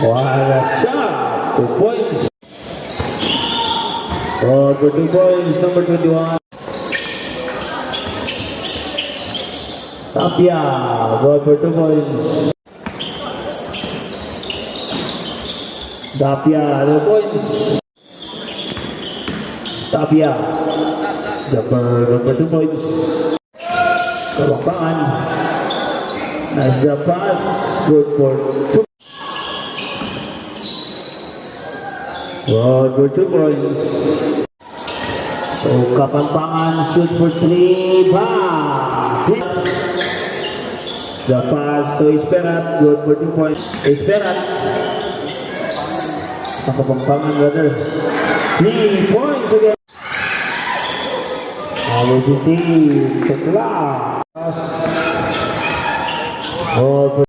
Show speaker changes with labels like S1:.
S1: What a shot! 2 points. For 2 points, number 21. Tapia, goal for 2 points. Tapia, 2 points. Tapia, jumper for 2 points. Kalakpangan. Nice jump pass, good for 2. Goal for 2 points. So, Kapampangan, shoot for 3. The pass to Esperat, good for 2 points. Esperat. Kapampangan, brother. 3 points again. Our team, Tekla.